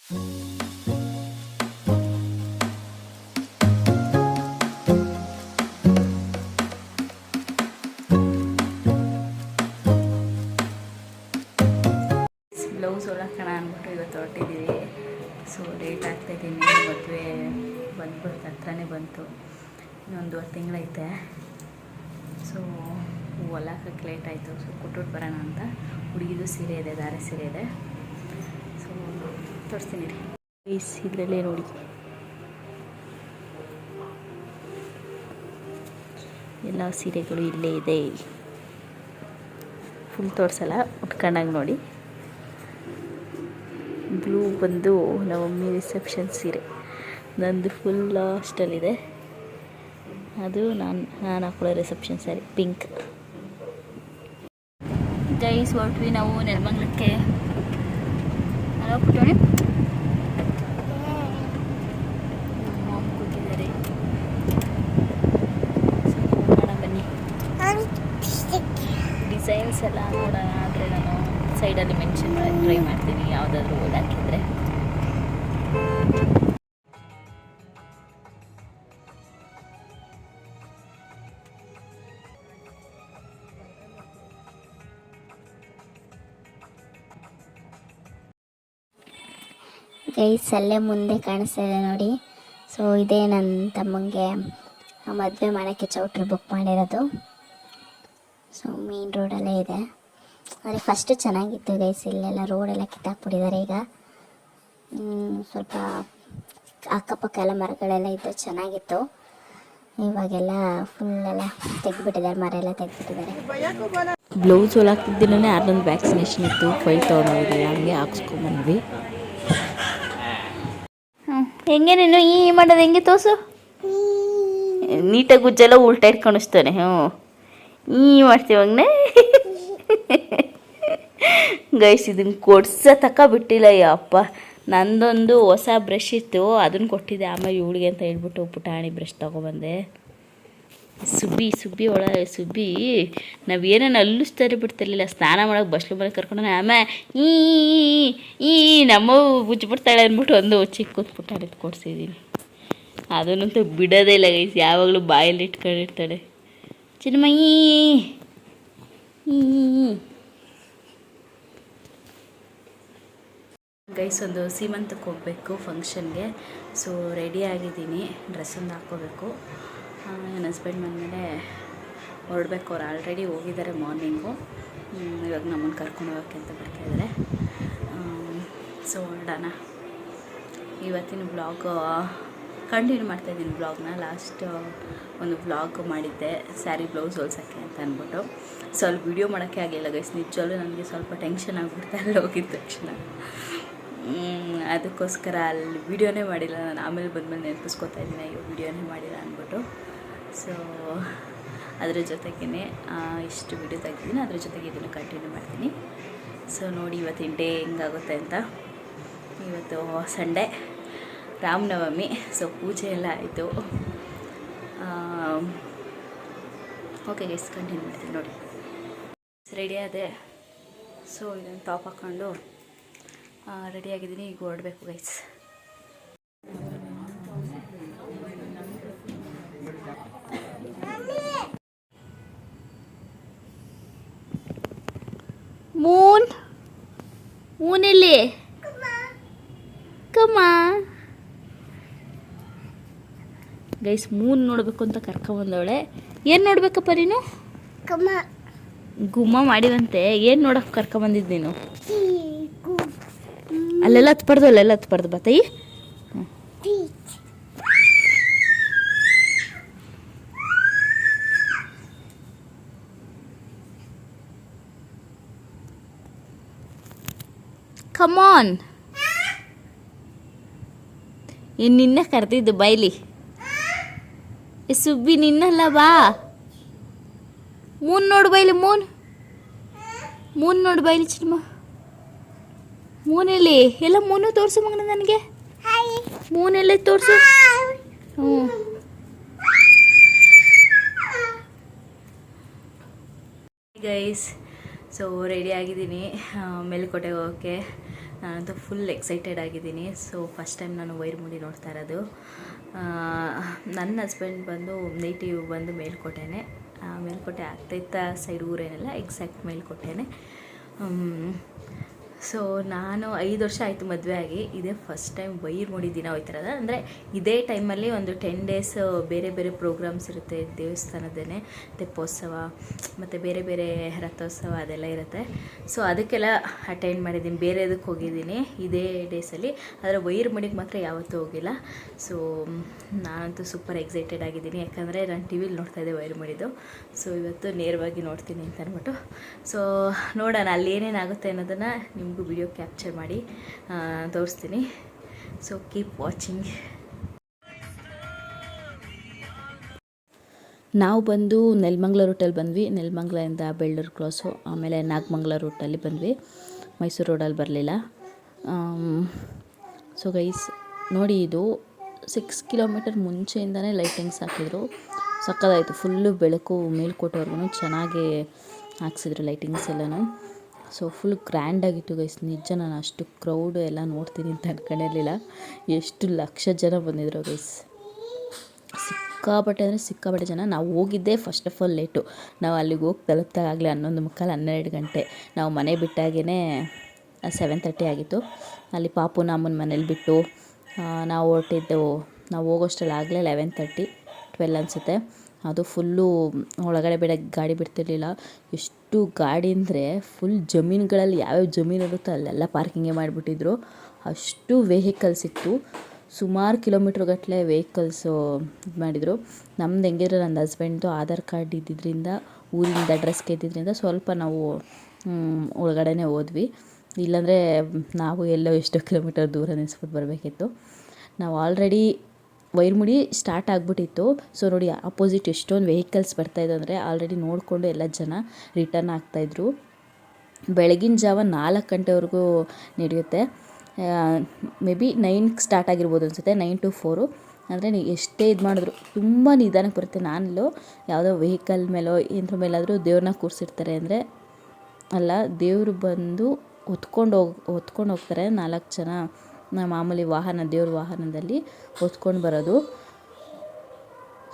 Blouse ಹೊಲಕ್ಕಣ ಅಂದ್ಬಿಟ್ಟು ಇವತ್ತು ಹೊರಟಿದ್ದೀವಿ. So late ಆಗ್ತಾಯಿದ್ದೀನಿ. ಮದುವೆ ಬಂದ್ಬಿಟ್ಟು ಹತ್ರನೇ ಬಂತು, ಇನ್ನೊಂದುವರೆ ತಿಂಗಳೈತೆ. ಸೊ ಹೊಲಕ್ಕೆ ಲೇಟ್ ಆಯಿತು. ಸೊ ಕೊಟ್ಬಿಟ್ಟು ಬರೋಣ ಅಂತ. ಹುಡುಗಿದು ಸೀರೆ ಇದೆ, ಧಾರೆ ಸೀರೆ ಇದೆ. ಸೊ ತೋರಿಸ್ತೀನಿ ರೀ. ಇದರಲ್ಲೇ ನೋಡಿ, ಎಲ್ಲ ಸೀರೆಗಳು ಇಲ್ಲೇ ಇದೆ. ಫುಲ್ ತೋರಿಸಲ್ಲ, ಉಟ್ಕೊಂಡಾಗ ನೋಡಿ. ಬ್ಲೂ ಬಂದು ನವಮಿ ರಿಸೆಪ್ಷನ್ ಸೀರೆ, ನಂದು ಫುಲ್ ಲಾಸ್ಟಲ್ಲಿದೆ. ಅದು ನಾನು ಹಾಕೊಳ್ಳೋ ರಿಸೆಪ್ಷನ್ ಸ್ಯಾರಿ ಪಿಂಕ್. ಗೈಸ್ ಹೊರಟ್ವಿ ನಾವು ನೆಲಮಂಗಲಕ್ಕೆ. ಹಲೋ ಪುಟ್ಟೋಣಿ, ಕೂತಿದ್ದಾರೆ. ನೋಡೋಣ ಬನ್ನಿ. ಡಿಸೈನ್ಸ್ ಎಲ್ಲ ನೋಡೋಣ. ಆದರೆ ನಾನು ಸೈಡಲ್ಲಿ ಮೆನ್ಷನ್ ಮಾಡಿ ಟ್ರೈ ಮಾಡ್ತೀನಿ, ಯಾವುದಾದ್ರೂ ಓದಾಕಿದ್ರೆ. ಗೈಸ್ ಅಲ್ಲೇ ಮುಂದೆ ಕಾಣಿಸ್ತಾ ಇದೆ ನೋಡಿ. ಸೊ ಇದೇ ನನ್ನ ತಮ್ಮಂಗೆ ಮದುವೆ ಮಾಡೋಕ್ಕೆ ಚೌಟ್ರಿ ಬುಕ್ ಮಾಡಿರೋದು. ಸೊ ಮೇನ್ ರೋಡಲ್ಲೇ ಇದೆ. ಆದರೆ ಫಸ್ಟು ಚೆನ್ನಾಗಿತ್ತು ಗೈಸ್, ಇಲ್ಲೆಲ್ಲ ರೋಡೆಲ್ಲ ಕಿತ್ತಾಕ್ಬಿಟ್ಟಿದ್ದಾರೆ. ಈಗ ಸ್ವಲ್ಪ ಅಕ್ಕಪಕ್ಕ ಎಲ್ಲ ಮರಗಳೆಲ್ಲ ಇದ್ದು ಚೆನ್ನಾಗಿತ್ತು. ಇವಾಗೆಲ್ಲ ಫುಲ್ಲೆಲ್ಲ ತೆಗೆದುಬಿಟ್ಟಿದ್ದಾರೆ, ಮರ ಎಲ್ಲ ತೆಗೆದುಬಿಟ್ಟಿದ್ದಾರೆ. ಬ್ಲೌಸ್ ಹೊಲಾಕ್ತಿದ್ದೀನೇ ಆರ್ನೊಂದು ವ್ಯಾಕ್ಸಿನೇಷನ್ ಇತ್ತು, ಫೈಲ್ ತೊಗೊಂಡೋಗಿದ್ವಿ, ಹಂಗೆ ಹಾಕ್ಸ್ಕೊಂಬಂದ್ವಿ. ಹೆಂಗೆ ನೀನು ಈ ಮಾಡೋದು ಹೆಂಗೆ ತೋರಿಸು. ನೀಟಾಗಿ ಗುಜ್ಜೆಲ್ಲ ಉಲ್ಟಾ ಇಟ್ಕೊಂಡಿಸ್ತಾನೆ. ಈ ಮಾಡ್ತೀವಂಗನೆ ಗೈಸ್. ಇದನ್ನು ಕೊಡ್ಸ ಬಿಟ್ಟಿಲ್ಲ ಯಪ್ಪ. ನಂದೊಂದು ಹೊಸ ಬ್ರಷ್ ಇತ್ತು, ಅದನ್ನು ಕೊಟ್ಟಿದ್ದೆ. ಆಮೇಲೆ ಇವಳಿಗೆ ಅಂತ ಹೇಳ್ಬಿಟ್ಟು ಪುಟಾಣಿ ಬ್ರಷ್ ತೊಗೊಬಂದೆ. ಸುಬ್ಬಿ ಸುಬ್ಬಿ ನಾವೇನೇನು ಅಲ್ಲಿಸ್ತಾರೆ ಬಿಡ್ತಿರ್ಲಿಲ್ಲ. ಸ್ನಾನ ಮಾಡೋಕೆ ಬಸ್ಲು ಮನೆ ಕರ್ಕೊಂಡು ಆಮೇಲೆ ಈ ನಮ್ಮ ಉಜ್ಜಿಬಿಡ್ತಾಳೆ ಅಂದ್ಬಿಟ್ಟು ಒಂದು ಚಿಕ್ಕ ಪುಟಾಣಿದು ಕೊಡ್ಸಿದ್ದೀನಿ. ಅದನ್ನಂತೂ ಬಿಡೋದೇ ಇಲ್ಲ ಗೈಸ್, ಯಾವಾಗಲೂ ಬಾಯಲ್ಲಿ ಇಟ್ಕೊಂಡಿರ್ತಾಳೆ. ಚಿನ್ನಮಯ್ಯಿ ಗೈಸ್, ಒಂದು ಸೀಮಂತಕ್ಕೆ ಹೋಗಬೇಕು ಫಂಕ್ಷನ್ಗೆ. ಸೊ ರೆಡಿ ಆಗಿದ್ದೀನಿ, ಡ್ರೆಸ್ಸೊಂದು ಹಾಕ್ಕೋಬೇಕು. ನನ್ನ ಹಸ್ಬೆಂಡ್ ಬಂದಮೇಲೆ ಹೊರಡ್ಬೇಕು. ಅವ್ರು ಆಲ್ರೆಡಿ ಹೋಗಿದ್ದಾರೆ ಮಾರ್ನಿಂಗು. ಇವಾಗ ನಮ್ಮನ್ನು ಕರ್ಕೊಂಡು ಹೋಗೋಕ್ಕೆ ಅಂತ ಬರ್ತಾಯಿದ್ದಾರೆ. ಸೊ ಹೊರಡೋಣ. ಇವತ್ತಿನ ಬ್ಲಾಗ್ ಕಂಟಿನ್ಯೂ ಮಾಡ್ತಾಯಿದ್ದೀನಿ. ಬ್ಲಾಗ್ನ ಲಾಸ್ಟ್ ಒಂದು ಬ್ಲಾಗ್ ಮಾಡಿದ್ದೆ, ಸ್ಯಾರಿ ಬ್ಲೌಸ್ ಹೊಲ್ಸೋಕ್ಕೆ ಅಂತ ಅಂದ್ಬಿಟ್ಟು. ಸ್ವಲ್ಪ ವೀಡಿಯೋ ಮಾಡೋಕ್ಕೆ ಆಗಿಲ್ಲ ಗೈಸ್. ನಿಜವಲ್ಲೂ ನನಗೆ ಸ್ವಲ್ಪ ಟೆನ್ಷನ್ ಆಗಿಬಿಡ್ತಾ ಅಲ್ಲಿ ಹೋಗಿದ ತಕ್ಷಣ. ಅದಕ್ಕೋಸ್ಕರ ಅಲ್ಲಿ ವೀಡಿಯೋನೇ ಮಾಡಿಲ್ಲ. ನಾನು ಆಮೇಲೆ ಬಂದಮೇಲೆ ನೆನಪಿಸ್ಕೊತಾ ಇದ್ದೀನಿ, ಅಯ್ಯೋ ವೀಡಿಯೋನೇ ಮಾಡಿಲ್ಲ ಅಂದ್ಬಿಟ್ಟು. ಸೊ ಅದ್ರ ಜೊತೆಗೇ ಇಷ್ಟು ವೀಡಿಯೋ ತೆಗ್ದಿದ್ದೀನಿ, ಅದ್ರ ಜೊತೆಗೆ ಇದನ್ನು ಕಂಟಿನ್ಯೂ ಮಾಡ್ತೀನಿ. ಸೊ ನೋಡಿ ಇವತ್ತಿನ ಡೇ ಹೆಂಗಾಗುತ್ತೆ ಅಂತ. ಇವತ್ತು ಸಂಡೇ, ರಾಮನವಮಿ. ಸೊ ಪೂಜೆ ಎಲ್ಲ ಆಯಿತು. ಓಕೆ ಗೈಸ್, ಕಂಟಿನ್ಯೂ ಮಾಡ್ತೀನಿ ನೋಡಿ. ರೆಡಿ ಆದೆ. ಸೊ ಇದನ್ನು ಟಾಪ್ ಹಾಕ್ಕೊಂಡು ರೆಡಿಯಾಗಿದ್ದೀನಿ. ಈಗ ಹೊರಡಬೇಕು ಗೈಸ್. ಮೂನಲ್ಲಿ ಕಮ್ಮ ಗೈಸ್, ಮೂನ್ ನೋಡಬೇಕು ಅಂತ ಕರ್ಕೊಂಬಂದವಳೆ. ಏನು ನೋಡ್ಬೇಕಪ್ಪ ನೀನು? ಗುಮ್ಮ ಮಾಡಿದಂತೆ. ಏನು ನೋಡಕ್ಕೆ ಕರ್ಕೊಂಬಂದಿದ್ದು ನೀನು? ಅಲ್ಲೆಲ್ಲ ಹತ್ಬಾರ್ದು ಬತ್ತಾಯಿ. ಕಮಾನ್, ನಿನ್ನ ಕರೆದಿದ್ದು ಬೈಲಿ. ಸುಬ್ಬಿ ನಿನ್ನಲ್ಲ, ಬಾ. ಮೂನ್ ನೋಡು ಬೈಲಿ. ಮೂನ್ ನೋಡು ಬೈಲಿ ಚಿನ್ನಮ್ಮ. ಮೂನಲ್ಲಿ ಎಲ್ಲ ಮೂನು ತೋರಿಸು ಮಗನ ನನಗೆ. ಮೂನೆಲ್ಲ ತೋರಿಸು. ಗೈಸ್, ಸೊ ರೆಡಿ ಆಗಿದ್ದೀನಿ ಮೇಲುಕೋಟೆಗೆ ಹೋಗೋಕ್ಕೆ. ನಾನಂತೂ ಫುಲ್ ಎಕ್ಸೈಟೆಡ್ ಆಗಿದ್ದೀನಿ. ಸೊ ಫಸ್ಟ್ ಟೈಮ್ ನಾನು ವೈರ್ಮುಡಿ ನೋಡ್ತಾ ಇರೋದು. ನನ್ನ ಹಸ್ಬೆಂಡ್ ಬಂದು ನೇಟಿವ್ ಬಂದು ಮೇಲ್ಕೋಟೆನೇ. ಮೇಲ್ಕೋಟೆ ಆಗ್ತೈತ ಸೈಡ್ ಊರೇನೆಲ್ಲ ಎಕ್ಸಾಕ್ಟ್ ಮೇಲ್ಕೋಟೆನೇ. ಸೊ ನಾನು 5 ವರ್ಷ ಆಯಿತು ಮದುವೆ ಆಗಿ. ಇದೇ ಫಸ್ಟ್ ಟೈಮ್ ವೈರ್ಮುಡಿ ದಿನ ಹೋಗ್ತಿರೋದು. ಅಂದರೆ ಇದೇ ಟೈಮಲ್ಲಿ ಒಂದು 10 ಡೇಸ್ ಬೇರೆ ಬೇರೆ ಪ್ರೋಗ್ರಾಮ್ಸ್ ಇರುತ್ತೆ ದೇವಸ್ಥಾನದೇ, ತೆಪ್ಪೋತ್ಸವ ಮತ್ತು ಬೇರೆ ಬೇರೆ ರಥೋತ್ಸವ ಅದೆಲ್ಲ ಇರುತ್ತೆ. ಸೊ ಅದಕ್ಕೆಲ್ಲ ಅಟೆಂಡ್ ಮಾಡಿದ್ದೀನಿ. ಬೇರೆದಕ್ಕೆ ಹೋಗಿದ್ದೀನಿ ಇದೇ ಡೇಸಲ್ಲಿ, ಆದರೆ ವೈರ್ಮುಡಿಗೆ ಮಾತ್ರ ಯಾವತ್ತೂ ಹೋಗಿಲ್ಲ. ಸೊ ನಾನಂತೂ ಸೂಪರ್ ಎಕ್ಸೈಟೆಡ್ ಆಗಿದ್ದೀನಿ, ಯಾಕಂದರೆ ನಾನು ಟಿ ವಿಲಿ ನೋಡ್ತಾಯಿದ್ದೆ ವೈರ್ಮುಡಿದು. ಸೊ ಇವತ್ತು ನೇರವಾಗಿ ನೋಡ್ತೀನಿ ಅಂತ ಅಂದ್ಬಿಟ್ಟು. ಸೊ ನೋಡೋಣ ಅಲ್ಲಿ ಏನೇನಾಗುತ್ತೆ ಅನ್ನೋದನ್ನು ನಿಮಗೂ ವಿಡಿಯೋ ಕ್ಯಾಪ್ಚರ್ ಮಾಡಿ ತೋರಿಸ್ತೀನಿ. So keep watching. ನಾವು ಬಂದು ನೆಲಮಂಗಲ ರೂಟಲ್ಲಿ ಬಂದ್ವಿ. ನೆಲಮಂಗಲದಿಂದ ಬೆಳ್ಳೂರು ಕ್ರಾಸು, ಆಮೇಲೆ ನಾಗಮಂಗಲ ರೂಟಲ್ಲಿ ಬಂದ್ವಿ. ಮೈಸೂರು ರೋಡಲ್ಲಿ ಬರಲಿಲ್ಲ. ಸೊ ಗೈಸ್ ನೋಡಿ, ಇದು 6 ಕಿಲೋಮೀಟರ್ ಮುಂಚೆಯಿಂದನೇ ಲೈಟಿಂಗ್ಸ್ ಹಾಕಿದ್ರು. ಸಕ್ಕತ್ತಾಯಿತು. ಫುಲ್ಲು ಬೆಳಕು ಮೇಲ್ಕೋಟೆವರೆಗೂ ಚೆನ್ನಾಗಿ ಹಾಕ್ಸಿದ್ರು ಲೈಟಿಂಗ್ಸ್ ಎಲ್ಲನೂ. ಸೊ ಫುಲ್ ಗ್ರ್ಯಾಂಡಾಗಿತ್ತು ಗೈಸ್. ನಿಜ ನಾನು ಅಷ್ಟು ಕ್ರೌಡ್ ಎಲ್ಲ ನೋಡ್ತೀನಿ ಅಂತ ಅಂದ್ಕೊಂಡಿರಲಿಲ್ಲ. ಎಷ್ಟು ಲಕ್ಷ ಜನ ಬಂದಿದ್ರು ಗೈಸ್. ಸಿಕ್ಕಾಪಟ್ಟೆ ಅಂದರೆ ಸಿಕ್ಕಾಪಟ್ಟೆ ಜನ. ನಾವು ಹೋಗಿದ್ದೆ ಫಸ್ಟ್ ಆಫ್ ಆಲ್ ಲೇಟು. ನಾವು ಅಲ್ಲಿಗೆ ಹೋಗಿ ತಲುಪ್ದಾಗಲೇ 11:45 12 ನಾವು ಮನೆ ಬಿಟ್ಟಾಗೇ 7:30 ಆಗಿತ್ತು. ಅಲ್ಲಿ ಪಾಪುನ ಅಮ್ಮನ ಮನೇಲಿ ಬಿಟ್ಟು ನಾವು ಹೊರಟಿದ್ದೆವು. ನಾವು ಹೋಗೋಷ್ಟರಲ್ಲಿ ಆಗಲೇ 11:30 12 ಅನಿಸುತ್ತೆ. ಅದು ಫುಲ್ಲು ಒಳಗಡೆ ಗಾಡಿ ಬಿಡ್ತಿರ್ಲಿಲ್ಲ. ಎಷ್ಟು ಗಾಡಿ ಅಂದರೆ ಫುಲ್ ಜಮೀನುಗಳಲ್ಲಿ ಯಾವ್ಯಾವ ಜಮೀನು ಇರುತ್ತೋ ಅಲ್ಲೆಲ್ಲ ಪಾರ್ಕಿಂಗೇ ಮಾಡಿಬಿಟ್ಟಿದ್ರು. ಅಷ್ಟು ವೆಹಿಕಲ್ಸ್ ಇತ್ತು. ಸುಮಾರು ಕಿಲೋಮೀಟ್ರ್ ವೆಹಿಕಲ್ಸು ಇದು ಮಾಡಿದರು. ನಮ್ದು ಹೆಂಗಿದ್ರು ನನ್ನ ಹಸ್ಬೆಂಡ್ದು ಆಧಾರ್ ಕಾರ್ಡ್ ಇದ್ದಿದ್ದರಿಂದ, ಊರಿಂದ ಅಡ್ರೆಸ್ಗೆ ಇದ್ದಿದ್ದರಿಂದ ಸ್ವಲ್ಪ ನಾವು ಒಳಗಡೆನೇ ಹೋದ್ವಿ. ಇಲ್ಲಾಂದರೆ ನಾವು ಎಲ್ಲೋ ಎಷ್ಟೋ ಕಿಲೋಮೀಟರ್ ದೂರ ನಿಲ್ಲಿಸ್ಬಿಟ್ಟು ಬರಬೇಕಿತ್ತು. ನಾವು ಆಲ್ರೆಡಿ ವೈರ್ಮುಡಿ ಸ್ಟಾರ್ಟ್ ಆಗಿಬಿಟ್ಟಿತ್ತು. ಸೊ ನೋಡಿ, ಅಪೋಸಿಟ್ ಎಷ್ಟೊಂದು ವೆಹಿಕಲ್ಸ್ ಬರ್ತಾಯಿದ್ದು ಅಂದರೆ ಆಲ್ರೆಡಿ ನೋಡಿಕೊಂಡು ಎಲ್ಲ ಜನ ರಿಟರ್ನ್ ಆಗ್ತಾಯಿದ್ರು. ಬೆಳಗಿನ ಜಾವ 4 ಗಂಟೆವರೆಗೂ ನಡೆಯುತ್ತೆ. ಮೇ ಬಿ 9ಕ್ಕೆ ಸ್ಟಾರ್ಟ್ ಆಗಿರ್ಬೋದು ಅನಿಸುತ್ತೆ, 9 to 4. ಅಂದರೆ ನೀವು ಎಷ್ಟೇ ಇದು ಮಾಡಿದ್ರು ತುಂಬ ನಿಧಾನಕ್ಕೆ ಬರುತ್ತೆ. ನಾನಲ್ಲೂ ಯಾವುದೋ ವೆಹಿಕಲ್ ಮೇಲೋ ಏನ್ರ ಮೇಲಾದರೂ ದೇವ್ರನ್ನ ಕೂರಿಸಿರ್ತಾರೆ ಅಂದರೆ ಅಲ್ಲ, ದೇವರು ಬಂದು ಹೊತ್ಕೊಂಡು ಹೋಗ್ತಾರೆ. 4 ಜನ ಮಾಮೂಲಿ ವಾಹನ, ದೇವ್ರ ವಾಹನದಲ್ಲಿ ಹೊತ್ಕೊಂಡು ಬರೋದು.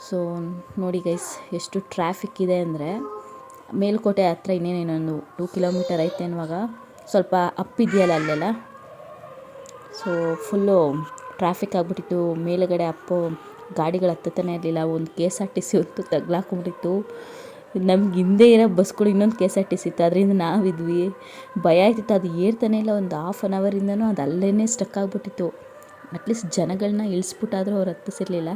ಸೊ ನೋಡಿ ಗೈಸ್, ಎಷ್ಟು ಟ್ರಾಫಿಕ್ ಇದೆ ಅಂದರೆ ಮೇಲ್ಕೋಟೆ ಹತ್ರ ಇನ್ನೊಂದು 2 ಕಿಲೋಮೀಟರ್ ಐತೆ ಅನ್ನುವಾಗ ಸ್ವಲ್ಪ ಅಪ್ಪಿದೆಯಲ್ಲ ಅಲ್ಲೆಲ್ಲ. ಸೊ ಫುಲ್ಲು ಟ್ರಾಫಿಕ್ ಆಗಿಬಿಟ್ಟಿತ್ತು. ಮೇಲುಗಡೆ ಗಾಡಿಗಳು ಹತ್ತತಾನೆ ಇರಲಿಲ್ಲ. ಒಂದು KSRTC ಅಂತೂ ತಗ್ಲಾಕೊಂಡ್ಬಿಟ್ಟಿತ್ತು. ನಮ್ಗೆ ಹಿಂದೆ ಇರೋ ಬಸ್ಗಳು ಇನ್ನೊಂದು KSRTC ಇತ್ತು, ಅದರಿಂದ ನಾವಿದ್ವಿ. ಭಯ ಆಯ್ತಿತ್ತು. ಅದು ಏರ್ತಾನೆ ಇಲ್ಲ. ಒಂದು 1/2 ಅವರಿಂದನೂ ಅದು ಅಲ್ಲೇ ಸ್ಟಕ್ ಆಗಿಬಿಟ್ಟಿತ್ತು. ಅಟ್ಲೀಸ್ಟ್ ಜನಗಳನ್ನ ಇಳಿಸ್ಬಿಟ್ಟಾದರೂ ಅವ್ರು ಹತ್ತಿಸಿರ್ಲಿಲ್ಲ.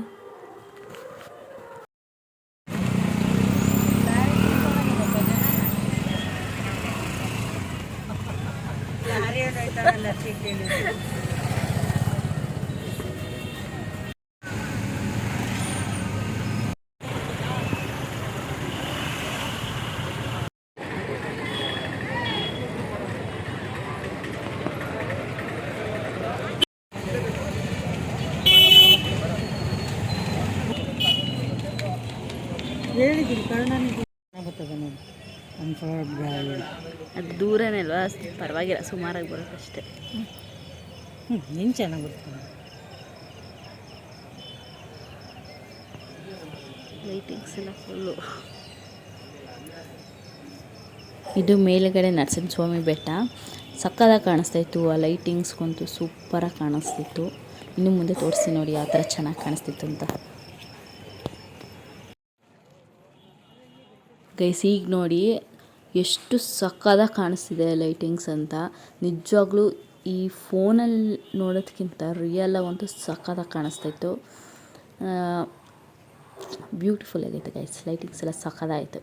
ಹೇಳಿದ್ದೀನಿ ಕನ್ನಡ ಬರ್ತದೆ ನೋಡಿ. ಅದು ದೂರನೇ ಅಲ್ವಾ, ಪರವಾಗಿಲ್ಲ, ಸುಮಾರಾಗಿ ಬರುತ್ತಷ್ಟೇ. ನೀನು ಚೆನ್ನಾಗಿ ಬರ್ತದೆ. ಲೈಟಿಂಗ್ಸ್ ಎಲ್ಲ ಫುಲ್ಲು. ಇದು ಮೇಲುಗಡೆ ನರಸಿಂಹಸ್ವಾಮಿ ಬೆಟ್ಟ. ಸಕ್ಕತ್ತಾಗಿ ಕಾಣಿಸ್ತಾಯಿತ್ತು. ಆ ಲೈಟಿಂಗ್ಸ್ಗಂತೂ ಸೂಪರಾಗಿ ಕಾಣಿಸ್ತಿತ್ತು. ಇನ್ನು ಮುಂದೆ ತೋರಿಸಿ ನೋಡಿ ಯಾವ ಥರ ಚೆನ್ನಾಗಿ ಕಾಣಿಸ್ತಿತ್ತು ಅಂತ. ಗೈಸ್ ಈಗ ನೋಡಿ ಎಷ್ಟು ಸಕ್ಕತ್ತಾಗಿ ಕಾಣಿಸ್ತಿದೆ ಲೈಟಿಂಗ್ಸ್ ಅಂತ. ನಿಜವಾಗ್ಲೂ ಈ ಫೋನಲ್ಲಿ ನೋಡೋದಕ್ಕಿಂತ ರಿಯಲಾಗಂತೂ ಸಕ್ಕತ್ತಾಗಿ ಕಾಣಿಸ್ತಾಯಿತ್ತು. ಬ್ಯೂಟಿಫುಲ್ ಆಗೈತೆ ಗೈಸ್. ಲೈಟಿಂಗ್ಸ್ ಎಲ್ಲ ಸಕ್ಕತ್ತಾಯಿತು.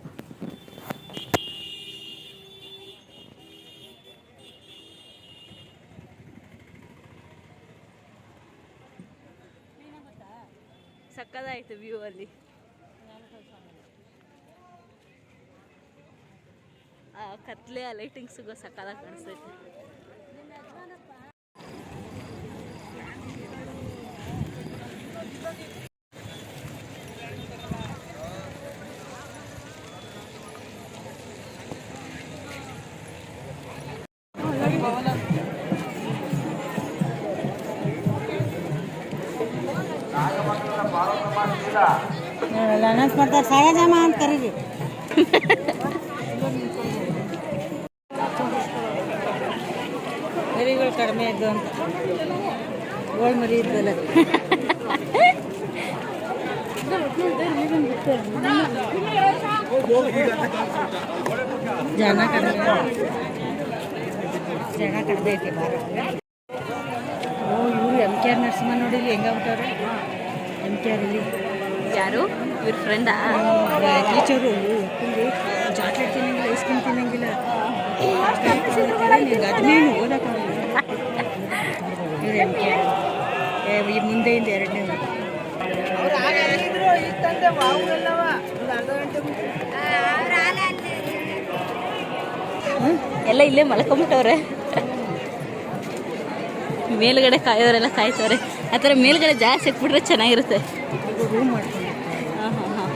ಸಕ್ಕತ್ತಾಯಿತು ವ್ಯೂ ಅಲ್ಲಿ. ಕತ್ಲೆ ಆ ಲೈಟಿಂಗ್ಸಿಗೂ ಸಕ್ಕತ್ತಾಗಿ ಕಾಣಿಸ್ತೈತೆ. ಅನೌನ್ಸ್ ಮಾಡ್ತಾರೆ ಸಾರಜಮ್ಮ ಅಂತ ಕರೀರಿ. ಮರಿಗಳು ಕಡಿಮೆ ಇದ್ದು ಅಂತ ಗೋಳ್ ಮರಿ ಇದ್ದಲ್ಲ ಜನ ಕಡಿಮೆ ಐತಿ ಬಾರ. ಓ ಇವರು ಎಮ್ ಕೆ ಆರ್ ನರಸಿಂಹ ನೋಡಿಲಿ ಹೆಂಗಾಗ್ಬಿಟ್ಟವ್ರೆ. ಎಮ್ ಕೆ ಆರ್ ಇಲ್ಲಿ ಯಾರು ಇವ್ರ ಫ್ರೆಂಡಾ? ಟೀಚರು ಚಾಕ್ಲೇಟ್ ತಿನ್ನಂಗಿಲ್ಲ, ಐಸ್ ಕ್ರೀಮ್ ತಿನ್ನಂಗಿಲ್ಲ, ಅದ್ಮೇನು ಓದಕ್ಕಾಗಲ್ಲ. ಇವ್ರು ಎಮ್ ಕೆ ಆರ್ ಈ ಮುಂದೆಯಿಂದ 2ನೇ ಎಲ್ಲ ಇಲ್ಲೇ ಮಲ್ಕೊಂಬಿಟ್ಟವ್ರೆ. ಮೇಲ್ಗಡೆ ಕಾಯೋರೆಲ್ಲ ಕಾಯ್ತವ್ರೆ. ಆ ಥರ ಮೇಲ್ಗಡೆ ಜಾಸ್ತಿ ಇಟ್ಬಿಟ್ರೆ ಚೆನ್ನಾಗಿರುತ್ತೆ. ರೂಮ್ ಮಾಡ್ಕೊಂಡು. ಹಾಂ ಹಾಂ ಹಾಂ.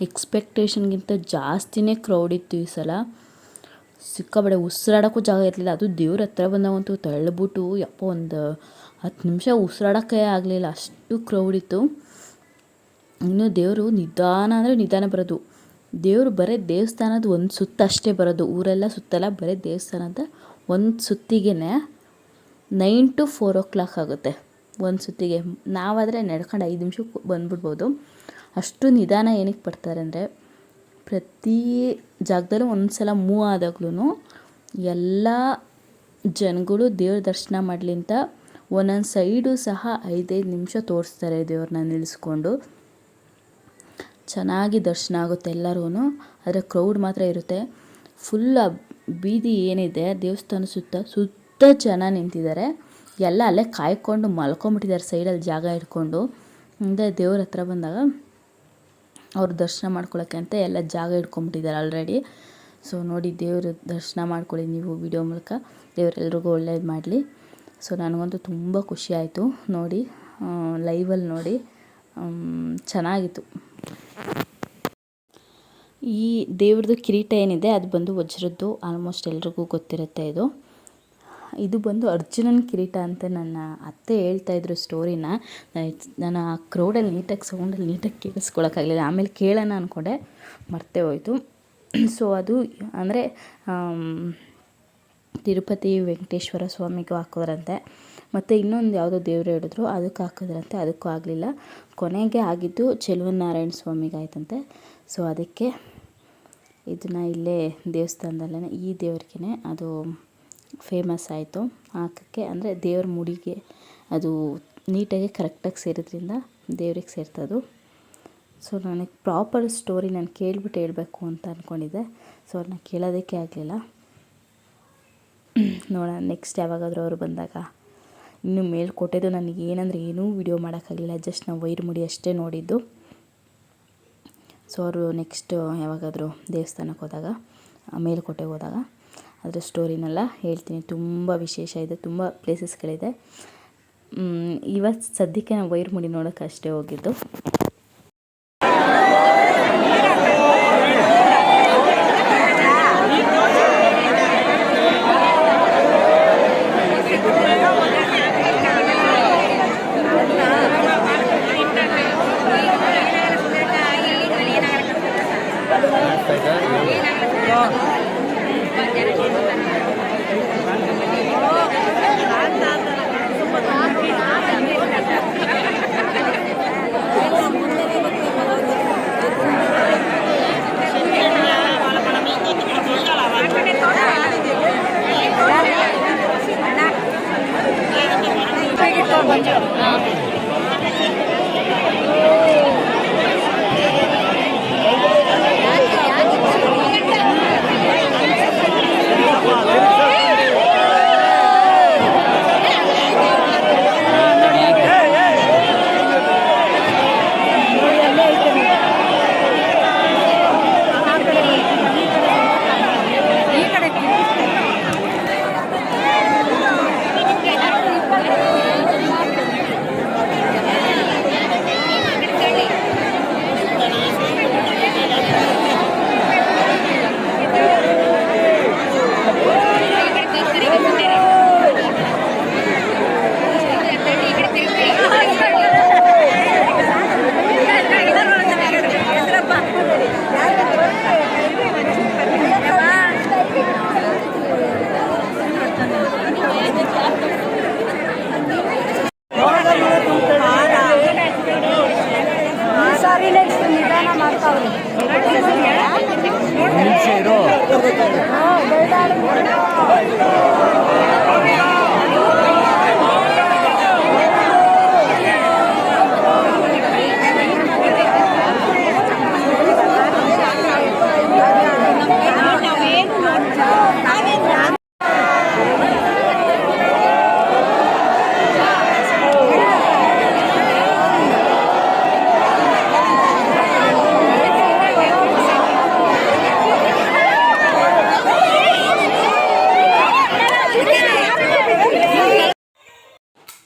ಎಕ್ಸ್ಪೆಕ್ಟೇಷನ್ಗಿಂತ ಜಾಸ್ತಿನೇ ಕ್ರೌಡ್ ಇತ್ತು ಈ ಸಲ. ಸಿಕ್ಕಾಬಡೆ ಉಸಿರಾಡೋಕ್ಕೂ ಜಾಗ ಇರಲಿಲ್ಲ. ಅದು ದೇವ್ರ ಹತ್ರ ಬಂದಾಗಂತೂ ತಳ್ಳಿಬಿಟ್ಟು ಯಪ್ಪ ಒಂದು 10 ನಿಮಿಷ ಉಸಿರಾಡೋಕ್ಕೆ ಆಗಲಿಲ್ಲ, ಅಷ್ಟು ಕ್ರೌಡ್ ಇತ್ತು. ಇನ್ನು ದೇವರು ನಿಧಾನ ಅಂದರೆ ನಿಧಾನ ಬರೋದು. ದೇವರು ಬರೀ ದೇವಸ್ಥಾನದ ಒಂದು ಸುತ್ತ ಅಷ್ಟೇ ಬರೋದು, ಊರೆಲ್ಲ ಸುತ್ತಲ್ಲ. ಬರೀ ದೇವಸ್ಥಾನದ ಒಂದು ಸುತ್ತಿಗೆ 9 to 4 o'clock ಆಗುತ್ತೆ ಒಂದು ಸುತ್ತಿಗೆ. ನಾವಾದರೆ ನಡ್ಕೊಂಡು 5 ನಿಮಿಷಕ್ಕೆ ಬಂದ್ಬಿಡ್ಬೋದು. ಅಷ್ಟು ನಿಧಾನ ಏನಕ್ಕೆ ಬರ್ತಾರೆ ಅಂದರೆ, ಪ್ರತಿ ಜಾಗದಲ್ಲೂ ಒಂದು ಸಲ ಮೂವ್ ಆದಾಗ್ಲೂ ಎಲ್ಲ ಜನಗಳು ದೇವ್ರ ದರ್ಶನ ಮಾಡಲಿ ಅಂತ ಒಂದೊಂದು ಸೈಡು ಸಹ 5-5 ನಿಮಿಷ ತೋರಿಸ್ತಾರೆ ದೇವ್ರನ್ನ ನಿಲ್ಲಿಸ್ಕೊಂಡು. ಚೆನ್ನಾಗಿ ದರ್ಶನ ಆಗುತ್ತೆ ಎಲ್ಲರಿಗೂ. ಆದರೆ ಕ್ರೌಡ್ ಮಾತ್ರ ಇರುತ್ತೆ. ಫುಲ್ ಬೀದಿ ಏನಿದೆ ದೇವಸ್ಥಾನ ಸುತ್ತ ಜನ ನಿಂತಿದ್ದಾರೆ. ಎಲ್ಲ ಅಲ್ಲೇ ಕಾಯ್ಕೊಂಡು ಮಲ್ಕೊಂಬಿಟ್ಟಿದ್ದಾರೆ ಸೈಡಲ್ಲಿ ಜಾಗ ಇಟ್ಕೊಂಡು. ಅಂದರೆ ದೇವ್ರ ಹತ್ರ ಬಂದಾಗ ಅವ್ರು ದರ್ಶನ ಮಾಡ್ಕೊಳ್ಳೋಕ್ಕೆ ಅಂತ ಎಲ್ಲ ಜಾಗ ಇಟ್ಕೊಂಬಿಟ್ಟಿದ್ದಾರೆ ಆಲ್ರೆಡಿ. ಸೊ ನೋಡಿ, ದೇವ್ರ ದರ್ಶನ ಮಾಡ್ಕೊಳ್ಳಿ ನೀವು ವಿಡಿಯೋ ಮೂಲಕ. ದೇವರೆಲ್ರಿಗೂ ಒಳ್ಳೇದು ಮಾಡಲಿ. ಸೊ ನನಗಂತೂ ತುಂಬ ಖುಷಿ ಆಯಿತು ನೋಡಿ, ಲೈವಲ್ಲಿ ನೋಡಿ ಚೆನ್ನಾಗಿತ್ತು. ಈ ದೇವ್ರದ್ದು ಕಿರೀಟ ಏನಿದೆ ಅದು ಬಂದು ವಜ್ರದ್ದು, ಆಲ್ಮೋಸ್ಟ್ ಎಲ್ರಿಗೂ ಗೊತ್ತಿರುತ್ತೆ. ಇದು ಬಂದು ಅರ್ಜುನನ ಕಿರೀಟ ಅಂತ ನನ್ನ ಅತ್ತೆ ಹೇಳ್ತಾಯಿದ್ರು ಸ್ಟೋರಿನ. ನಾನು ಆ ಕ್ರೌಡಲ್ಲಿ ನೀಟಾಗಿ ಸೌಂಡಲ್ಲಿ ನೀಟಾಗಿ ಕೇಳಿಸ್ಕೊಳಕ್ಕಾಗಲಿಲ್ಲ. ಆಮೇಲೆ ಕೇಳೋಣ ಅಂದ್ಕೊಂಡೆ, ಮರ್ತೇ ಹೋಯಿತು. ಸೊ ಅದು ಅಂದರೆ ತಿರುಪತಿ ವೆಂಕಟೇಶ್ವರ ಸ್ವಾಮಿಗೂ ಹಾಕೋದ್ರಂತೆ. ಮತ್ತು ಇನ್ನೊಂದು ಯಾವುದೋ ದೇವರು ಹೇಳಿದ್ರು, ಅದಕ್ಕೆ ಹಾಕಿದ್ರಂತೆ. ಅದಕ್ಕೂ ಆಗಲಿಲ್ಲ. ಕೊನೆಗೆ ಆಗಿದ್ದು ಚೆಲುವನಾರಾಯಣ ಸ್ವಾಮಿಗೆ ಆಯ್ತಂತೆ. ಸೊ ಅದಕ್ಕೆ ಇದನ್ನು ಇಲ್ಲೇ ದೇವಸ್ಥಾನದಲ್ಲೇ ಈ ದೇವ್ರಿಗೆ ಅದು ಫೇಮಸ್ ಆಯಿತು ಹಾಕೋಕ್ಕೆ. ಅಂದರೆ ದೇವ್ರ ಮುಡಿಗೆ ಅದು ನೀಟಾಗಿ ಕರೆಕ್ಟಾಗಿ ಸೇರೋದ್ರಿಂದ ದೇವ್ರಿಗೆ ಸೇರ್ತದು. ಸೊ ನನಗೆ ಪ್ರಾಪರ್ ಸ್ಟೋರಿ ನಾನು ಕೇಳಿಬಿಟ್ಟು ಹೇಳಬೇಕು ಅಂತ ಅಂದ್ಕೊಂಡಿದ್ದೆ. ಸೊ ಅದನ್ನ ಕೇಳೋದಕ್ಕೆ ಆಗಲಿಲ್ಲ. ನೋಡೋಣ ನೆಕ್ಸ್ಟ್ ಯಾವಾಗಾದರೂ ಅವರು ಬಂದಾಗ. ಇನ್ನು ಮೇಲ್ಕೋಟೆದು ನನಗೆ ಏನೂ ವಿಡಿಯೋ ಮಾಡೋಕ್ಕಾಗಲಿಲ್ಲ. ಜಸ್ಟ್ ನಾವು ವೈರ್ಮುಡಿ ಅಷ್ಟೇ ನೋಡಿದ್ದು. ಸೊ ಅವರು ನೆಕ್ಸ್ಟ್ ಯಾವಾಗಾದರೂ ದೇವಸ್ಥಾನಕ್ಕೆ ಹೋದಾಗ, ಮೇಲ್ಕೋಟೆಗೆ ಹೋದಾಗ ಅದರ ಸ್ಟೋರಿನೆಲ್ಲ ಹೇಳ್ತೀನಿ. ತುಂಬ ವಿಶೇಷ ಇದೆ, ತುಂಬ ಪ್ಲೇಸಸ್ಗಳಿದೆ. ಇವತ್ತು ಸದ್ಯಕ್ಕೆ ನಾವು ವೈರ್ಮುಡಿ ನೋಡೋಕ್ಕೆ ಅಷ್ಟೇ ಹೋಗಿದ್ದು. Yeah.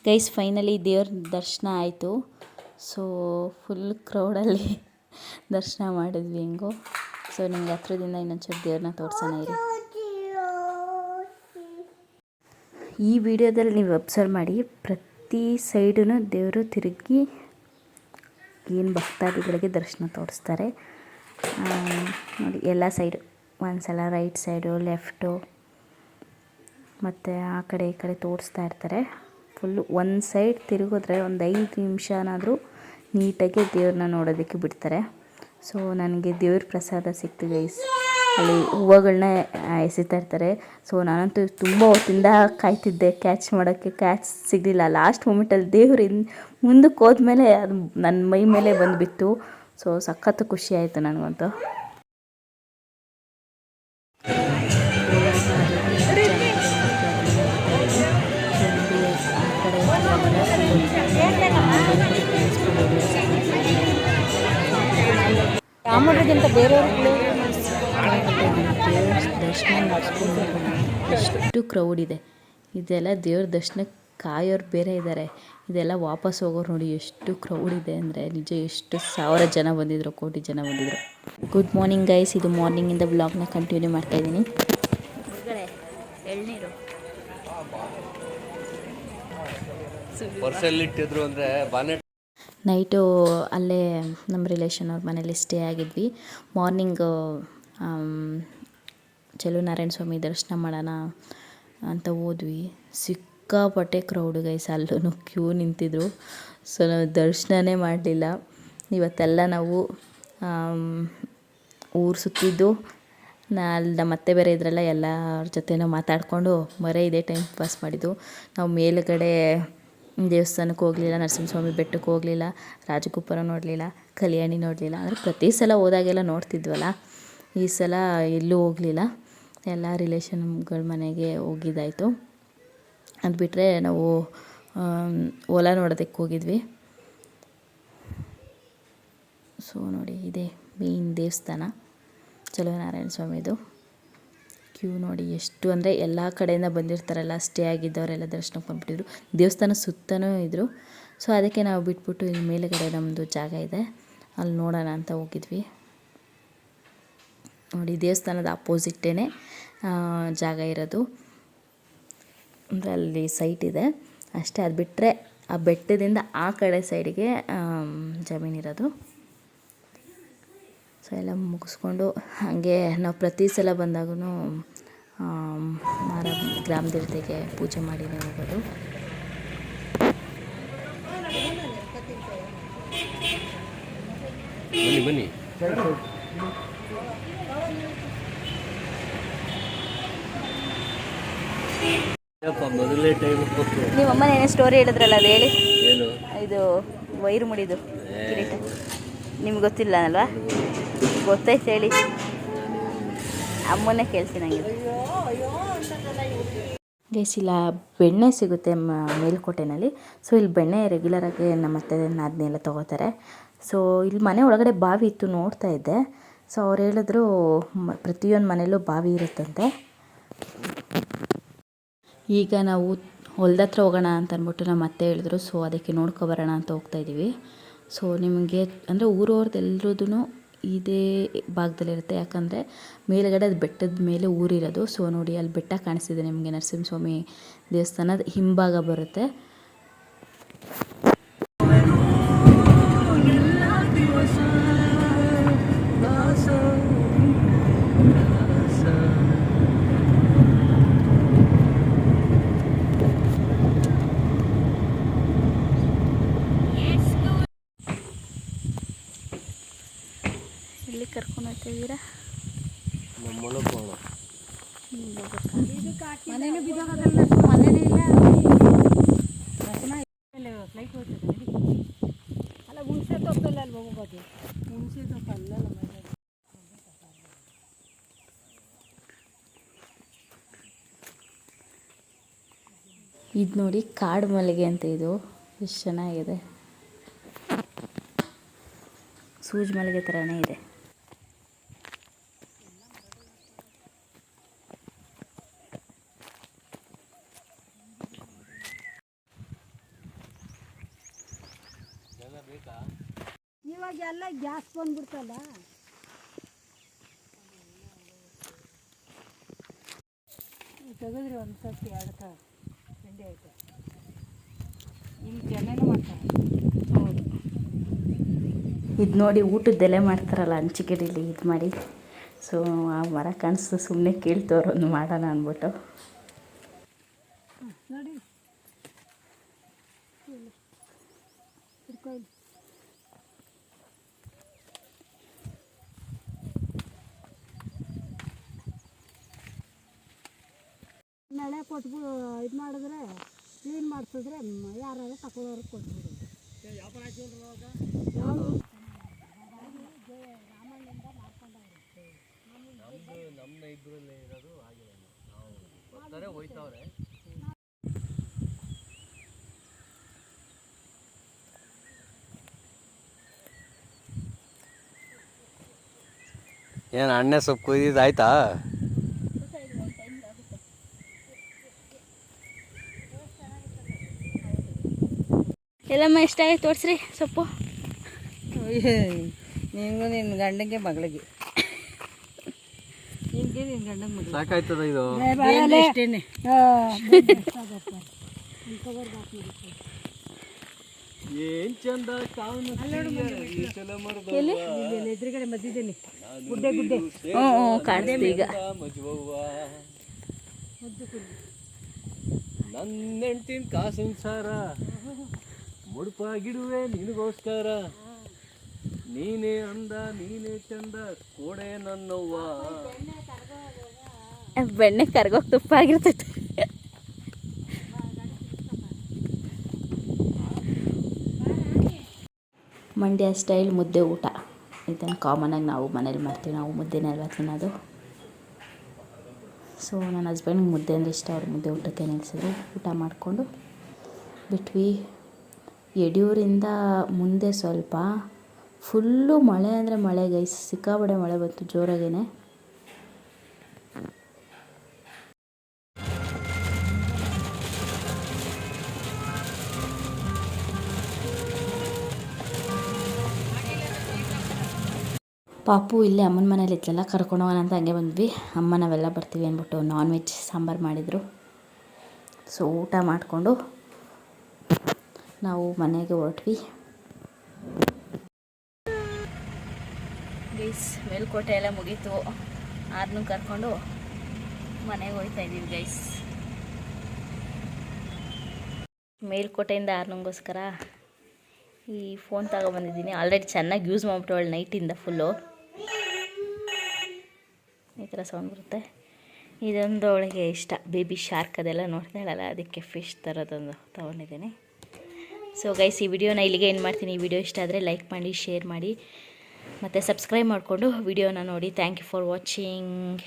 ಗೈಸ್ ಫೈನಲಿ ದೇವ್ರ ದರ್ಶನ ಆಯಿತು. ಸೊ ಫುಲ್ ಕ್ರೌಡಲ್ಲಿ ದರ್ಶನ ಮಾಡಿದ್ವಿ ಹೆಂಗೋ. ಸೊ ನಿಮ್ಗೆ ಹತ್ರದಿಂದ ಇನ್ನೊಂಚೂರು ದೇವ್ರನ್ನ ತೋರಿಸೋಣ ಇರಿ. ಈ ವಿಡಿಯೋದಲ್ಲಿ ನೀವು ಅಬ್ಸರ್ವ್ ಮಾಡಿ, ಪ್ರತಿ ಸೈಡೂ ದೇವರು ತಿರುಗಿ ಏನು ಭಕ್ತಾದಿಗಳಿಗೆ ದರ್ಶನ ತೋರಿಸ್ತಾರೆ ನೋಡಿ. ಎಲ್ಲ ಸೈಡು ಒಂದು ಸಲ ರೈಟ್ ಸೈಡು, ಲೆಫ್ಟು ಮತ್ತು ಆ ಕಡೆ ಈ ಕಡೆ ತೋರಿಸ್ತಾ ಇರ್ತಾರೆ. ಫುಲ್ಲು ಒಂದು ಸೈಡ್ ತಿರುಗಿದ್ರೆ ಒಂದು 5 ನಿಮಿಷನಾದರೂ ನೀಟಾಗಿ ದೇವ್ರನ್ನ ನೋಡೋದಕ್ಕೆ ಬಿಡ್ತಾರೆ. ಸೊ ನನಗೆ ದೇವ್ರ ಪ್ರಸಾದ ಸಿಕ್ತು ಗೈಸ್. ಅಲ್ಲಿ ಹೂವುಗಳನ್ನ ಎಸಿತಾ ಇರ್ತಾರೆ. ಸೊ ನಾನಂತೂ ತುಂಬ ಹೊತ್ತಿಂದ ಕಾಯ್ತಿದ್ದೆ ಕ್ಯಾಚ್ ಮಾಡೋಕ್ಕೆ, ಕ್ಯಾಚ್ ಸಿಗಲಿಲ್ಲ. ಲಾಸ್ಟ್ ಮೂಮೆಂಟಲ್ಲಿ ದೇವ್ರು ಮುಂದಕ್ಕೆ ಹೋದ್ಮೇಲೆ ಅದು ನನ್ನ ಮೈ ಮೇಲೆ ಬಂದುಬಿತ್ತು. ಸೊ ಸಖತ್ತು ಖುಷಿ ಆಯಿತು ನನಗಂತೂ. ರಾಮರಿಗಿಂತ ಬೇರೆಯವ್ರಿಗೆ ದರ್ಶನ ಮಾಡಿಸ್ಕೊಂಡು ಎಷ್ಟು ಕ್ರೌಡ್ ಇದೆ. ಇದೆಲ್ಲ ದೇವ್ರ ದರ್ಶನಕ್ಕೆ ಕಾಯೋರು ಬೇರೆ ಇದ್ದಾರೆ. ಇದೆಲ್ಲ ವಾಪಸ್ ಹೋಗೋರು ನೋಡಿ ಎಷ್ಟು ಕ್ರೌಡ್ ಇದೆ ಅಂದರೆ ನಿಜ. ಎಷ್ಟು 1000 ಜನ ಬಂದಿದ್ರು, ಕೋಟಿ ಜನ ಬಂದಿದ್ರು. Good morning guys. ಇದು ಮಾರ್ನಿಂಗಿಂದ ವ್ಲಾಗ್ನ ಕಂಟಿನ್ಯೂ ಮಾಡ್ತಾಯಿದ್ದೀನಿ. ಎಳ್ನೀರು ವರ್ಷಲ್ಲಿಟ್ಟಿದ್ರು ಅಂದರೆ ನೈಟು ಅಲ್ಲೇ ನಮ್ಮ ರಿಲೇಷನ್ ಅವ್ರ ಮನೇಲಿ ಸ್ಟೇ ಆಗಿದ್ವಿ. ಮಾರ್ನಿಂಗು ಚೆಲುವನಾರಾಯಣ ಸ್ವಾಮಿ ದರ್ಶನ ಮಾಡೋಣ ಅಂತ ಹೋದ್ವಿ. ಸಿಕ್ಕಾಪಟ್ಟೆ ಕ್ರೌಡು ಗೈಸ್. ಅಲ್ಲೂ ಕ್ಯೂ ನಿಂತಿದ್ರು. ಸೊ ನಾವು ದರ್ಶನನೇ ಮಾಡಲಿಲ್ಲ. ಇವತ್ತೆಲ್ಲ ನಾವು ಊರು ಸುತ್ತಿದ್ದು. ನಮ್ಮ ಅತ್ತೆ ಬೇರೆ ಇದ್ರಲ್ಲ, ಎಲ್ಲರ ಜೊತೆನೂ ಮಾತಾಡಿಕೊಂಡು ಬರೀ ಇದೇ ಟೈಮ್ ಪಾಸ್ ಮಾಡಿದ್ದು. ನಾವು ಮೇಲುಗಡೆ ದೇವಸ್ಥಾನಕ್ಕೆ ಹೋಗಲಿಲ್ಲ, ನರಸಿಂಹಸ್ವಾಮಿ ಬೆಟ್ಟಕ್ಕೆ ಹೋಗಲಿಲ್ಲ, ರಾಜಗೋಪುರ ನೋಡಲಿಲ್ಲ, ಕಲ್ಯಾಣಿ ನೋಡಲಿಲ್ಲ. ಅಂದರೆ ಪ್ರತಿ ಸಲ ಹೋದಾಗೆಲ್ಲ ನೋಡ್ತಿದ್ವಲ್ಲ, ಈ ಸಲ ಎಲ್ಲೂ ಹೋಗಲಿಲ್ಲ. ಎಲ್ಲ ರಿಲೇಷನ್ಗಳ ಮನೆಗೆ ಹೋಗಿದ್ದಾಯಿತು. ಅದು ಬಿಟ್ಟರೆ ನಾವು ಹೊಲ ನೋಡೋದಕ್ಕೆ ಹೋಗಿದ್ವಿ. ಸೊ ನೋಡಿ, ಇದೇ ಮೇನ್ ದೇವಸ್ಥಾನ ಚೆಲುವನಾರಾಯಣ ಸ್ವಾಮಿದು. ಕ್ಯೂ ನೋಡಿ ಎಷ್ಟು ಅಂದರೆ ಎಲ್ಲ ಕಡೆಯಿಂದ ಬಂದಿರ್ತಾರಲ್ಲ, ಸ್ಟೇ ಆಗಿದ್ದವರೆಲ್ಲ ದರ್ಶನಕ್ಕೆ ಬಂದುಬಿಟ್ಟಿದ್ರು. ದೇವಸ್ಥಾನ ಸುತ್ತನೂ ಇದ್ದರು. ಸೊ ಅದಕ್ಕೆ ನಾವು ಬಿಟ್ಬಿಟ್ಟು ಇಲ್ಲಿ ಮೇಲುಗಡೆ ನಮ್ಮದು ಜಾಗ ಇದೆ, ಅಲ್ಲಿ ನೋಡೋಣ ಅಂತ ಹೋಗಿದ್ವಿ. ನೋಡಿ, ದೇವಸ್ಥಾನದ ಅಪೋಸಿಟ್ಟೇ ಜಾಗ ಇರೋದು. ಅಂದರೆ ಅಲ್ಲಿ ಸೈಟ್ ಇದೆ ಅಷ್ಟೇ. ಅದು ಬಿಟ್ಟರೆ ಆ ಬೆಟ್ಟದಿಂದ ಆ ಕಡೆ ಸೈಡಿಗೆ ಜಮೀನಿರೋದು. ಸೊ ಎಲ್ಲ ಮುಗಿಸ್ಕೊಂಡು ಹಾಗೆ ನಾವು ಪ್ರತಿ ಸಲ ಬಂದಾಗೂ ಗ್ರಾಮ ದೇವತೆಗೆ ಪೂಜೆ ಮಾಡಿನೇ ಹೋಗೋದು. ಬನ್ನಿ ಮೊದಲೇ ಟೈಮ್ ನಿಮ್ಮಮ್ಮ ಏನೇ ಸ್ಟೋರಿ ಹೇಳಿದ್ರಲ್ಲ, ಅದು ಹೇಳಿ. ಏನು ಇದು ವೈರು ಮುಡಿದು ಕಿರೀಟ ನಿಮ್ಗೆ ಗೊತ್ತಿಲ್ಲ ಅಲ್ವಾ? ಗೊತ್ತೈತೆ ಹೇಳಿ. ಅಮ್ಮನೇ ಕೇಳ್ತೀನಿ ಹಂಗೆ. ಗೈಸ್, ಇಲ್ಲ ಬೆಣ್ಣೆ ಸಿಗುತ್ತೆ ಮೇಲ್ಕೋಟೆನಲ್ಲಿ. ಸೊ ಇಲ್ಲಿ ಬೆಣ್ಣೆ ರೆಗ್ಯುಲರಾಗಿ ನಮ್ಮ ಅತ್ತೆ ಅದನ್ನೆಲ್ಲ ತೊಗೋತಾರೆ. ಸೊ ಇಲ್ಲಿ ಮನೆ ಒಳಗಡೆ ಬಾವಿ ಇತ್ತು, ನೋಡ್ತಾ ಇದ್ದೆ. ಸೊ ಅವ್ರು ಹೇಳಿದ್ರು ಪ್ರತಿಯೊಂದು ಮನೆಯಲ್ಲೂ ಬಾವಿ ಇರುತ್ತಂತೆ. ಈಗ ನಾವು ಹೊಲ್ದ ಹತ್ರ ಹೋಗೋಣ ಅಂತ ಅಂದ್ಬಿಟ್ಟು ನಮ್ಮ ಅತ್ತೆ ಹೇಳಿದ್ರು. ಸೊ ಅದಕ್ಕೆ ನೋಡ್ಕೊಬರೋಣ ಅಂತ ಹೋಗ್ತಾಯಿದ್ದೀವಿ. ಸೊ ನಿಮಗೆ ಅಂದರೆ ಊರವ್ರದ್ದೆಲ್ಲರದೂ ಇದೇ ಭಾಗದಲ್ಲಿರುತ್ತೆ. ಯಾಕಂದರೆ ಮೇಲುಗಡೆ ಅದು ಬೆಟ್ಟದ ಮೇಲೆ ಊರಿರೋದು. ಸೊ ನೋಡಿ, ಅಲ್ಲಿ ಬೆಟ್ಟ ಕಾಣಿಸ್ತಿದೆ ನಿಮಗೆ, ನರಸಿಂಹಸ್ವಾಮಿ ದೇವಸ್ಥಾನದ ಹಿಂಭಾಗ ಬರುತ್ತೆ. ಎಲ್ಲಿ ಕರ್ಕೊಂಡು ಹೋಗ್ತಾ ಇದ್ದೀರಾ? ನಮ್ಮ ಹೊಲಕ್ಕೆ ಹೋಗೋಣ. ಮನೇನೂ ಬಿದ್ದೋಗೋದಲ್ಲ, ಮನೇನೇ ಇಲ್ಲ. ಫ್ಲೈಟ್ ಹೋಗ್ತದೆ ನಡಿ. ಅಲ್ಲ ಹುಣಸೆ ತೊಪ್ಪಲ್ಲ ಅಲ್ಲಿ ಹೋಗೋದು. ಹುಣಸೆ ತೊಪ್ಪ ಅಲ್ಲಲ್ಲ ಮನೆ. ಇದು ನೋಡಿ ಕಾಡು ಮಲ್ಲಿಗೆ ಅಂತ, ಇದು ಎಷ್ಟು ಚೆನ್ನಾಗಿದೆ. ಸೂಜಿ ಮಲ್ಲಿಗೆ ಥರನೇ ಇದೆ. ಇವಾಗ ಎಲ್ಲ ಗ್ಯಾಸ್ ಬಂದ್ಬಿಡ್ತಲ್ಲ. ತೆಗೆದ್ರಿ ಒಂದು ಸರ್ತಿ ಎರಡು ತಿಂಡಿ ಆಯ್ತು. ಹಿಂಗೆ ಜನನೂ ಮಾಡ್ತಾರೆ. ಹೌದು, ಇದು ನೋಡಿ ಊಟದ್ದೆಲೆ ಮಾಡ್ತಾರಲ್ಲ ಹಂಚಿಗಿಡೀಲಿ ಇದು ಮಾಡಿ. ಸೊ ಆ ಮರ ಕಾಣಿಸ್ತು, ಸುಮ್ಮನೆ ಕೇಳ್ತವ್ರು ಒಂದು ಮಾಡೋಣ ಅಂದ್ಬಿಟ್ಟು. ನೋಡಿ ನಾಳೆ ಕೊಟ್ಬಿಡು. ಇದು ಮಾಡಿದ್ರೆ ಕ್ಲೀನ್ ಮಾಡಿಸಿದ್ರೆ ಯಾರು ತಗೊಳ್ಳೋರಿಗೆ ಕೊಟ್ಬಿಡು. ನಮ್ಮ ಇಬ್ಬರಲ್ಲೇ ಇರೋದು ಆಗಿಲ್ಲ. ನಾವು ಬರ್ತಾರೆ ಹೋಯ್ತವ್ರೆ. ಏನು ಅಣ್ಣೆ ಸೊಪ್ಪು ಕೊಯ್ದಿದ್ದು ಆಯ್ತಾ? ಎಲ್ಲಮ್ಮ ಎಷ್ಟಾಯ್ತು ತೋರಿಸ್ರಿ ಸೊಪ್ಪು. ನಿನಗೂ ನಿನ್ನ ಗಂಡಂಗೆ ಮಗಳಿಗೆ, ನಿನಗೆ ನಿನ್ನ ಗಂಡಂಗೆ ಮಗಳಿಗೆ ಸಾಕಾಯ್ತದ ಇದು. ಅಷ್ಟೇನೆ. ಏನ್ ಚಂದ ಎದುರುಗಡೆ ಮಧ್ಯದಲ್ಲಿ ಗುಡ್ಡೆ ಗುಡ್ಡೆ ಕಾಣಿಸ್ತು ಈಗ. ನನ್ನ ಹೆಂಡ್ತಿನ ಕಾಸಿನ ಸಾರ ಮುಡುಪಾಗಿಡುವೆ ನಿನಗೋಸ್ಕರ, ನೀನೇ ಅಂದ ನೀನೇ ಚಂದ ಕೋಡೆ ನನ್ನವ್ವ. ಬೆಣ್ಣೆ ಕರ್ಗೋಗಿ ತುಪ್ಪ ಆಗಿರ್ತೈತೆ. ಮಂಡ್ಯ ಸ್ಟೈಲ್ ಮುದ್ದೆ ಊಟ ಇದನ್ನು ಕಾಮನಾಗಿ ನಾವು ಮನೇಲಿ ಮಾಡ್ತೀವಿ. ನಾವು ಮುದ್ದೆನೇ ಅಲ್ವಾ ತಿನ್ನೋದು. ಸೊ ನನ್ನ ಹಸ್ಬೆಂಡ್ಗೆ ಮುದ್ದೆ ಅಂದರೆ ಇಷ್ಟ. ಅವ್ರು ಮುದ್ದೆ ಊಟಕ್ಕೆ ನಿಲ್ಲಿಸಿದ್ರು. ಊಟ ಮಾಡಿಕೊಂಡು ಬಿಟ್ವಿ. ಯಡಿಯೂರಿಂದ ಮುಂದೆ ಸ್ವಲ್ಪ ಫುಲ್ಲು ಮಳೆ ಅಂದರೆ ಮಳೆ ಗೈಸ್, ಸಿಕ್ಕಾಬಡೆ ಮಳೆ ಬಂತು ಜೋರಾಗೇನೆ. ಪಾಪು ಇಲ್ಲೇ ಅಮ್ಮನ ಮನೇಲಿ ಇತ್ತಲ್ಲ, ಕರ್ಕೊಂಡು ಹೋಗೋಣ ಅಂತ ಹಂಗೆ ಬಂದ್ವಿ. ಅಮ್ಮ ನಾವೆಲ್ಲ ಬರ್ತೀವಿ ಅಂದ್ಬಿಟ್ಟು ನಾನ್ ವೆಜ್ ಸಾಂಬಾರು ಮಾಡಿದರು. ಸೊ ಊಟ ಮಾಡಿಕೊಂಡು ನಾವು ಮನೆಗೆ ಹೊರಟ್ವಿ. ಗೈಸ್ ಮೇಲ್ಕೋಟೆ ಎಲ್ಲ ಮುಗೀತು. ಆರ್ನು ಕರ್ಕೊಂಡು ಮನೆಗೆ ಹೋಗ್ತಾ ಇದ್ದೀವಿ ಗೈಸ್. ಮೇಲ್ಕೋಟೆಯಿಂದ ಆರ್ನಂಗೋಸ್ಕರ ಈ ಫೋನ್ ತಗೊಬಂದಿದ್ದೀನಿ. ಆಲ್ರೆಡಿ ಚೆನ್ನಾಗಿ ಯೂಸ್ ಮಾಡಿಬಿಟ್ಟವಳು ನೈಟಿಂದ ಫುಲ್ಲು. ಈ ಥರ ಸೌಂಡ್ ಬರುತ್ತೆ. ಇದೊಂದು ಅವಳಿಗೆ ಇಷ್ಟ, ಬೇಬಿ ಶಾರ್ಕ್ ಅದೆಲ್ಲ ನೋಡ್ತಾಳಲ್ಲ, ಅದಕ್ಕೆ ಫಿಶ್ ಥರದೊಂದು ತೊಗೊಂಡಿದ್ದೀನಿ. ಸೊ ಗೈಸ್ ಈ ವಿಡಿಯೋನ ಇಲ್ಲಿಗೆ ಏನು ಮಾಡ್ತೀನಿ. ಈ ವಿಡಿಯೋ ಇಷ್ಟ ಆದರೆ ಲೈಕ್ ಮಾಡಿ, ಶೇರ್ ಮಾಡಿ ಮತ್ತು ಸಬ್ಸ್ಕ್ರೈಬ್ ಮಾಡಿಕೊಂಡು ವಿಡಿಯೋನ ನೋಡಿ. Thank you for watching.